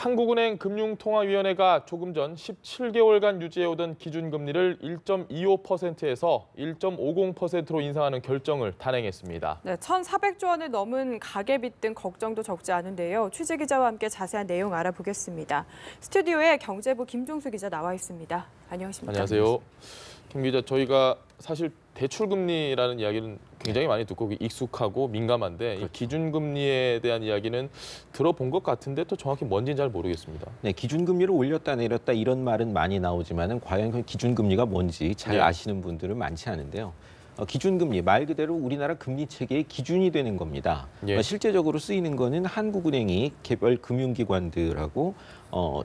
한국은행 금융통화위원회가 조금 전 17개월간 유지해오던 기준금리를 1.25%에서 1.50%로 인상하는 결정을 단행했습니다. 네, 1,400조 원을 넘은 가계빚 등 걱정도 적지 않은데요. 취재 기자와 함께 자세한 내용 알아보겠습니다. 스튜디오에 경제부 김종수 기자 나와 있습니다. 안녕하십니까? 안녕하세요. 김 기자, 저희가 사실 대출금리라는 이야기는 굉장히 많이 듣고 익숙하고 민감한데 그렇죠. 이 기준금리에 대한 이야기는 들어본 것 같은데 또 정확히 뭔지는 잘 모르겠습니다. 네, 기준금리를 올렸다 내렸다 이런 말은 많이 나오지만은 과연 그 기준금리가 뭔지 잘 아시는 분들은 많지 않은데요. 기준금리 말 그대로 우리나라 금리 체계의 기준이 되는 겁니다. 실제적으로 쓰이는 거는 한국은행이 개별 금융기관들하고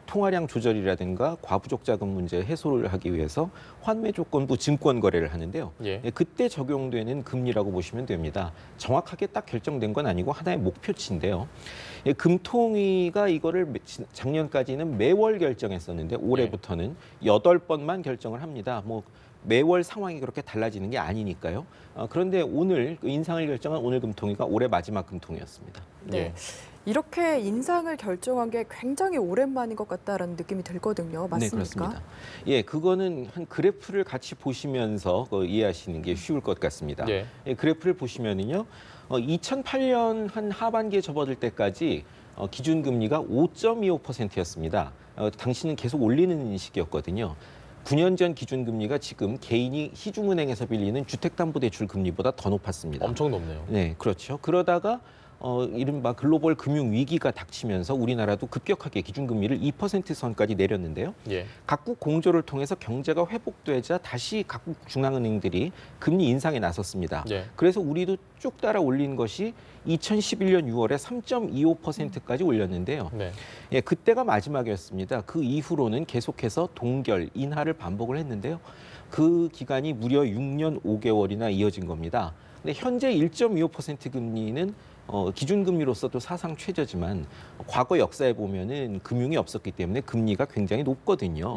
통화량 조절이라든가 과부족 자금 문제 해소를 하기 위해서 환매 조건부 증권 거래를 하는데요. 그때 적용되는 금리라고 보시면 됩니다. 정확하게 딱 결정된 건 아니고 하나의 목표치인데요. 금통위가 이거를 작년까지는 매월 결정했었는데 올해부터는 8번만 결정을 합니다. 매월 상황이 그렇게 달라지는 게 아니니까요. 그런데 오늘 인상을 결정한 오늘 금통위가 올해 마지막 금통위였습니다. 네. 이렇게 인상을 결정한 게 굉장히 오랜만인 것 같다라는 느낌이 들거든요. 맞습니까? 네, 그렇습니다. 그거는 한 그래프를 같이 보시면서 이해하시는 게 쉬울 것 같습니다. 그래프를 보시면은요. 2008년 한 하반기에 접어들 때까지 기준금리가 5.25%였습니다. 당시는 계속 올리는 시기였거든요. 9년 전 기준금리가 지금 개인이 시중은행에서 빌리는 주택담보대출 금리보다 더 높았습니다. 엄청 높네요. 네, 그렇죠. 그러다가 이른바 글로벌 금융 위기가 닥치면서 우리나라도 급격하게 기준금리를 2% 선까지 내렸는데요. 각국 공조를 통해서 경제가 회복되자 다시 각국 중앙은행들이 금리 인상에 나섰습니다. 그래서 우리도 쭉 따라 올린 것이 2011년 6월에 3.25%까지 올렸는데요. 그때가 마지막이었습니다. 그 이후로는 계속해서 동결, 인하를 반복을 했는데요. 그 기간이 무려 6년 5개월이나 이어진 겁니다. 근데 현재 1.25% 금리는 기준금리로서도 사상 최저지만 과거 역사에 보면은 금융이 없었기 때문에 금리가 굉장히 높거든요.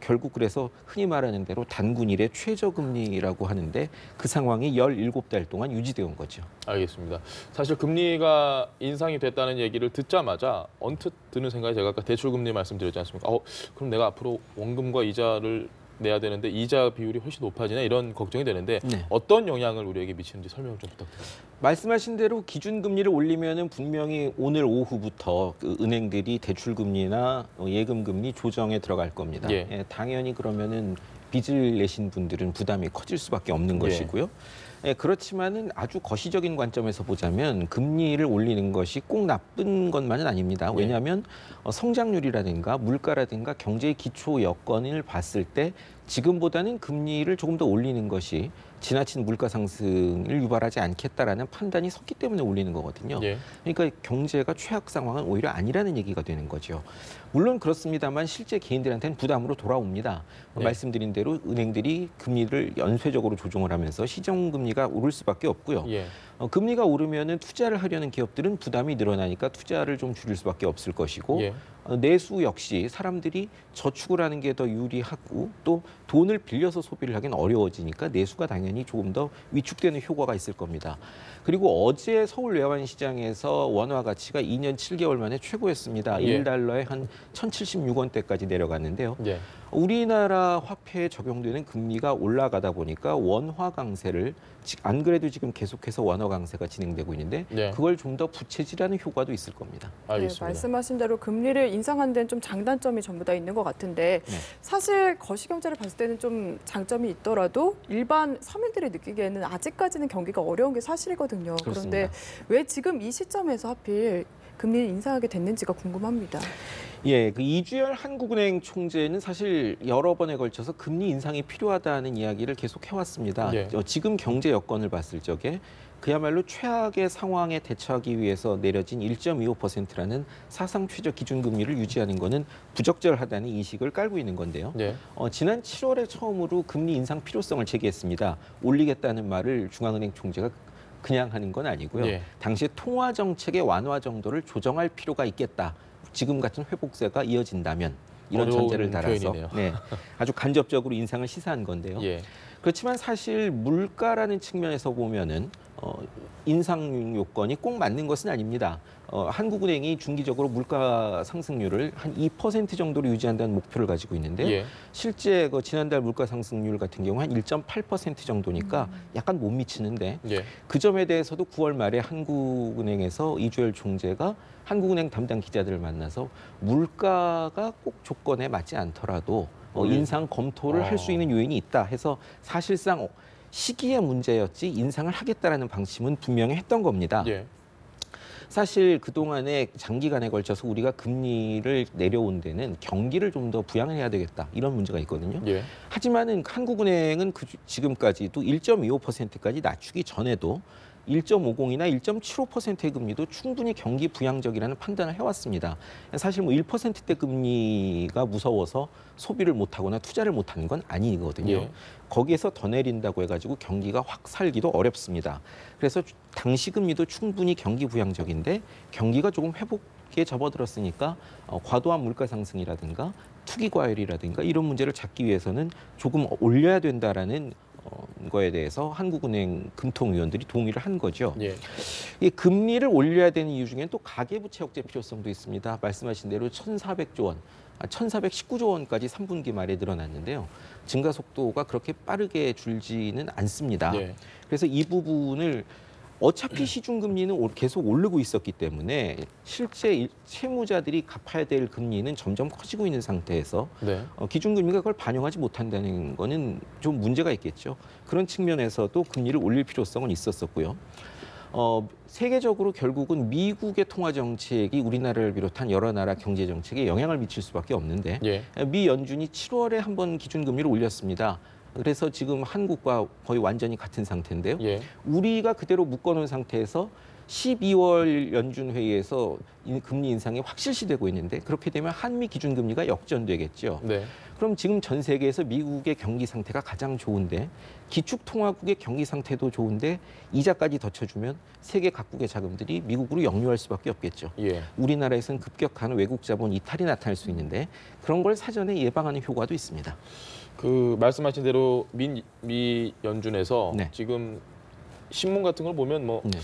결국 그래서 흔히 말하는 대로 단군일의 최저금리라고 하는데 그 상황이 17달 동안 유지되어 온 거죠. 알겠습니다. 사실 금리가 인상이 됐다는 얘기를 듣자마자 언뜻 드는 생각이 제가 아까 대출금리 말씀드렸지 않습니까? 그럼 내가 앞으로 원금과 이자를 내야 되는데 이자 비율이 훨씬 높아지나 이런 걱정이 되는데 어떤 영향을 우리에게 미치는지 설명을 좀 부탁드립니다. 말씀하신 대로 기준금리를 올리면은 분명히 오늘 오후부터 은행들이 대출금리나 예금금리 조정에 들어갈 겁니다. 당연히 그러면은 빚을 내신 분들은 부담이 커질 수밖에 없는 것이고요. 그렇지만은 아주 거시적인 관점에서 보자면 금리를 올리는 것이 꼭 나쁜 것만은 아닙니다. 왜냐하면 성장률이라든가 물가라든가 경제의 기초 여건을 봤을 때 지금보다는 금리를 조금 더 올리는 것이 지나친 물가 상승을 유발하지 않겠다라는 판단이 섰기 때문에 올리는 거거든요. 그러니까 경제가 최악 상황은 오히려 아니라는 얘기가 되는 거죠. 물론 그렇습니다만 실제 개인들한테는 부담으로 돌아옵니다. 말씀드린 대로 은행들이 금리를 연쇄적으로 조정을 하면서 시중금리가 오를 수밖에 없고요. 금리가 오르면은 투자를 하려는 기업들은 부담이 늘어나니까 투자를 좀 줄일 수밖에 없을 것이고 내수 역시 사람들이 저축을 하는 게 더 유리하고 또 돈을 빌려서 소비를 하기는 어려워지니까 내수가 당연히 조금 더 위축되는 효과가 있을 겁니다. 그리고 어제 서울 외환시장에서 원화 가치가 2년 7개월 만에 최고였습니다. 1달러에 한 1,076원대까지 내려갔는데요. 우리나라 화폐에 적용되는 금리가 올라가다 보니까 원화 강세를 안 그래도 지금 계속해서 원화 강세가 진행되고 있는데 그걸 좀 더 부채질하는 효과도 있을 겁니다. 알겠습니다. 말씀하신 대로 금리를 인상한 데는 좀 장단점이 전부 다 있는 것 같은데 사실 거시경제를 봤을 때는 좀 장점이 있더라도 일반 서민들이 느끼기에는 아직까지는 경기가 어려운 게 사실이거든요. 그런데 왜 지금 이 시점에서 하필 금리를 인상하게 됐는지가 궁금합니다. 그 이주열 한국은행 총재는 사실 여러 번에 걸쳐서 금리 인상이 필요하다는 이야기를 계속 해왔습니다. 지금 경제 여건을 봤을 적에 그야말로 최악의 상황에 대처하기 위해서 내려진 1.25%라는 사상 최저 기준금리를 유지하는 것은 부적절하다는 인식을 깔고 있는 건데요. 지난 7월에 처음으로 금리 인상 필요성을 제기했습니다. 올리겠다는 말을 중앙은행 총재가 그냥 하는 건 아니고요. 당시에 통화 정책의 완화 정도를 조정할 필요가 있겠다. 지금 같은 회복세가 이어진다면 이런 전제를 달아서 아주 간접적으로 인상을 시사한 건데요. 그렇지만 사실 물가라는 측면에서 보면은 인상 요건이 꼭 맞는 것은 아닙니다. 한국은행이 중기적으로 물가 상승률을 한 2% 정도로 유지한다는 목표를 가지고 있는데요. 예. 실제 지난달 물가 상승률 같은 경우 한 1.8% 정도니까 약간 못 미치는데 예. 그 점에 대해서도 9월 말에 한국은행에서 이주열 총재가 한국은행 담당 기자들을 만나서 물가가 꼭 조건에 맞지 않더라도 인상 검토를 할 수 있는 요인이 있다 해서 사실상 시기의 문제였지 인상을 하겠다라는 방침은 분명히 했던 겁니다. 예. 사실 그동안에 장기간에 걸쳐서 우리가 금리를 내려온 데는 경기를 좀 더 부양을 해야 되겠다 이런 문제가 있거든요. 예. 하지만은 한국은행은 지금까지도 1.25%까지 낮추기 전에도 1.50이나 1.75%의 금리도 충분히 경기 부양적이라는 판단을 해왔습니다. 사실 1%대 금리가 무서워서 소비를 못하거나 투자를 못하는 건 아니거든요. 예. 거기에서 더 내린다고 해가지고 경기가 확 살기도 어렵습니다. 그래서 당시 금리도 충분히 경기 부양적인데 경기가 조금 회복에 접어들었으니까 과도한 물가 상승이라든가 투기 과열이라든가 이런 문제를 잡기 위해서는 조금 올려야 된다라는 거에 대해서 한국은행 금통위원들이 동의를 한 거죠. 예. 이 금리를 올려야 되는 이유 중에는 또 가계부채 억제 필요성도 있습니다. 말씀하신 대로 1,400조 원, 1,419조 원까지 3분기 말에 늘어났는데요. 증가 속도가 그렇게 빠르게 줄지는 않습니다. 예. 그래서 이 부분을 어차피 시중금리는 계속 오르고 있었기 때문에 실제 채무자들이 갚아야 될 금리는 점점 커지고 있는 상태에서 네. 기준금리가 그걸 반영하지 못한다는 거는 좀 문제가 있겠죠. 그런 측면에서도 금리를 올릴 필요성은 있었었고요. 세계적으로 결국은 미국의 통화 정책이 우리나라를 비롯한 여러 나라 경제 정책에 영향을 미칠 수밖에 없는데 예. 미 연준이 7월에 한번 기준금리를 올렸습니다. 그래서 지금 한국과 거의 완전히 같은 상태인데요. 예. 우리가 그대로 묶어놓은 상태에서 12월 연준 회의에서 금리 인상이 확실시되고 있는데 그렇게 되면 한미 기준금리가 역전되겠죠. 네. 그럼 지금 전 세계에서 미국의 경기 상태가 가장 좋은데 기축통화국의 경기 상태도 좋은데 이자까지 더 쳐주면 세계 각국의 자금들이 미국으로 역류할 수밖에 없겠죠. 예. 우리나라에서는 급격한 외국 자본 이탈이 나타날 수 있는데 그런 걸 사전에 예방하는 효과도 있습니다. 그 말씀하신 대로 미 연준에서 네. 지금 신문 같은 걸 보면 뭐 네.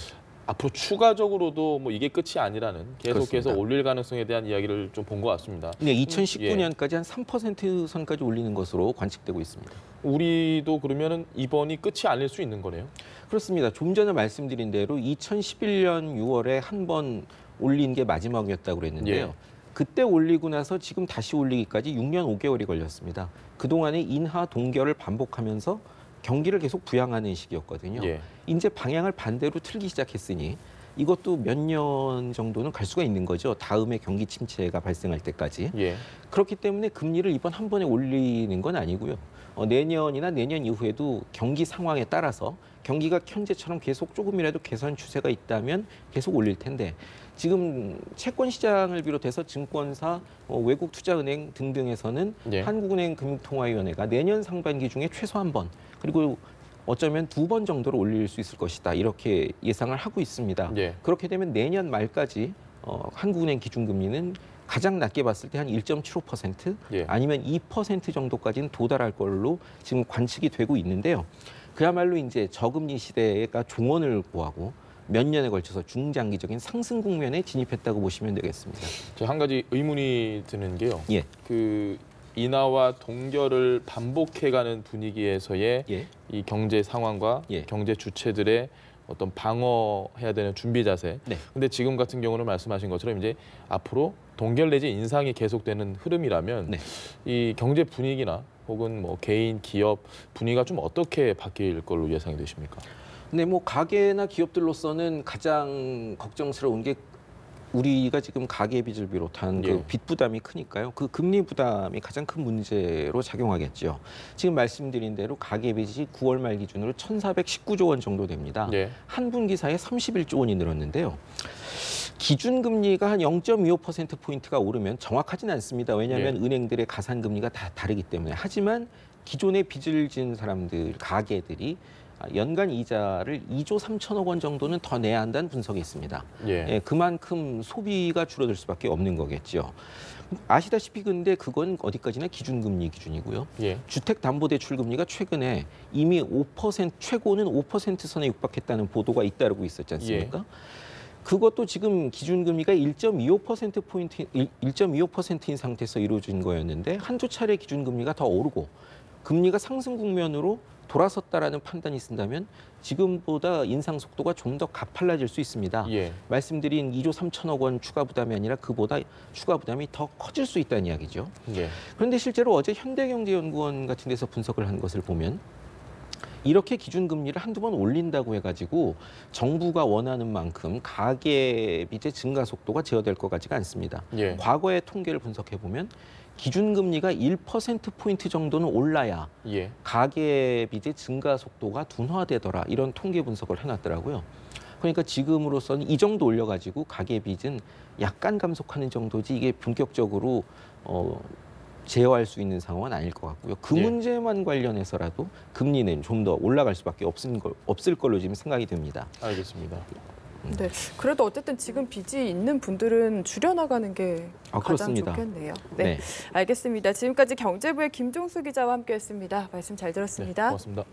앞으로 추가적으로도 뭐 이게 끝이 아니라는 계속해서 그렇습니다. 올릴 가능성에 대한 이야기를 좀 본 것 같습니다. 네, 2019년까지 한 3% 선까지 올리는 것으로 관측되고 있습니다. 우리도 그러면은 이번이 끝이 아닐 수 있는 거네요. 그렇습니다. 좀 전에 말씀드린 대로 2011년 6월에 한 번 올린 게 마지막이었다고 그랬는데요. 예. 그때 올리고 나서 지금 다시 올리기까지 6년 5개월이 걸렸습니다. 그동안에 인하 동결을 반복하면서 경기를 계속 부양하는 시기였거든요. 예. 이제 방향을 반대로 틀기 시작했으니 이것도 몇 년 정도는 갈 수가 있는 거죠. 다음에 경기 침체가 발생할 때까지. 예. 그렇기 때문에 금리를 이번 한 번에 올리는 건 아니고요. 내년이나 내년 이후에도 경기 상황에 따라서 경기가 현재처럼 계속 조금이라도 개선 추세가 있다면 계속 올릴 텐데 지금 채권 시장을 비롯해서 증권사, 외국 투자은행 등등에서는 예. 한국은행 금융통화위원회가 내년 상반기 중에 최소 한 번 그리고 어쩌면 2번 정도로 올릴 수 있을 것이다 이렇게 예상을 하고 있습니다. 예. 그렇게 되면 내년 말까지 한국은행 기준금리는 가장 낮게 봤을 때 한 1.75% 예. 아니면 2% 정도까지는 도달할 걸로 지금 관측이 되고 있는데요. 그야말로 이제 저금리 시대가 종언을 구하고 몇 년에 걸쳐서 중장기적인 상승 국면에 진입했다고 보시면 되겠습니다. 저 한 가지 의문이 드는 게요. 예. 그 인하와 동결을 반복해가는 분위기에서의 예. 이 경제 상황과 예. 경제 주체들의 어떤 방어해야 되는 준비 자세. 네. 근데 지금 같은 경우는 말씀하신 것처럼 이제 앞으로 동결 내지 인상이 계속되는 흐름이라면 네. 이 경제 분위기나 혹은 뭐 개인 기업 분위기가 좀 어떻게 바뀔 걸로 예상이 되십니까? 근데 뭐 가게나 기업들로서는 가장 걱정스러운 게 우리가 지금 가계빚을 비롯한 예. 그 빚 부담이 크니까요. 그 금리 부담이 가장 큰 문제로 작용하겠죠. 지금 말씀드린 대로 가계빚이 9월 말 기준으로 1,419조 원 정도 됩니다. 예. 한 분기 사이에 31조 원이 늘었는데요. 기준금리가 한 0.25%포인트가 오르면 정확하지는 않습니다. 왜냐하면 예. 은행들의 가산금리가 다 다르기 때문에. 하지만 기존에 빚을 진 사람들, 가계들이 연간 이자를 2조 3천억 원 정도는 더 내야 한다는 분석이 있습니다. 예. 그만큼 소비가 줄어들 수밖에 없는 거겠죠. 아시다시피 근데 그건 어디까지나 기준금리 기준이고요. 예. 주택담보대출금리가 최근에 이미 5% 최고는 5% 선에 육박했다는 보도가 잇따르고 있었지 않습니까? 그것도 지금 기준금리가 1.25%인 상태에서 이루어진 거였는데 한두 차례 기준금리가 더 오르고 금리가 상승 국면으로 돌아섰다라는 판단이 쓴다면 지금보다 인상 속도가 좀 더 가팔라질 수 있습니다. 예. 말씀드린 2조 3천억 원 추가 부담이 아니라 그보다 추가 부담이 더 커질 수 있다는 이야기죠. 예. 그런데 실제로 어제 현대경제연구원 같은 데서 분석을 한 것을 보면 이렇게 기준금리를 한두 번 올린다고 해가지고 정부가 원하는 만큼 가계빚의 증가 속도가 제어될 것 같지가 않습니다. 예. 과거의 통계를 분석해 보면 기준금리가 1%포인트 정도는 올라야 예. 가계빚의 증가 속도가 둔화되더라 이런 통계 분석을 해놨더라고요. 그러니까 지금으로서는 이 정도 올려가지고 가계빚은 약간 감속하는 정도지 이게 본격적으로 제어할 수 있는 상황은 아닐 것 같고요. 그 예. 문제만 관련해서라도 금리는 좀 더 올라갈 수밖에 없을 걸로 지금 생각이 듭니다. 알겠습니다. 네. 그래도 어쨌든 지금 빚이 있는 분들은 줄여나가는 게 가장 그렇습니다. 좋겠네요. 네. 알겠습니다. 지금까지 경제부의 김종수 기자와 함께했습니다. 말씀 잘 네, 들었습니다. 고맙습니다.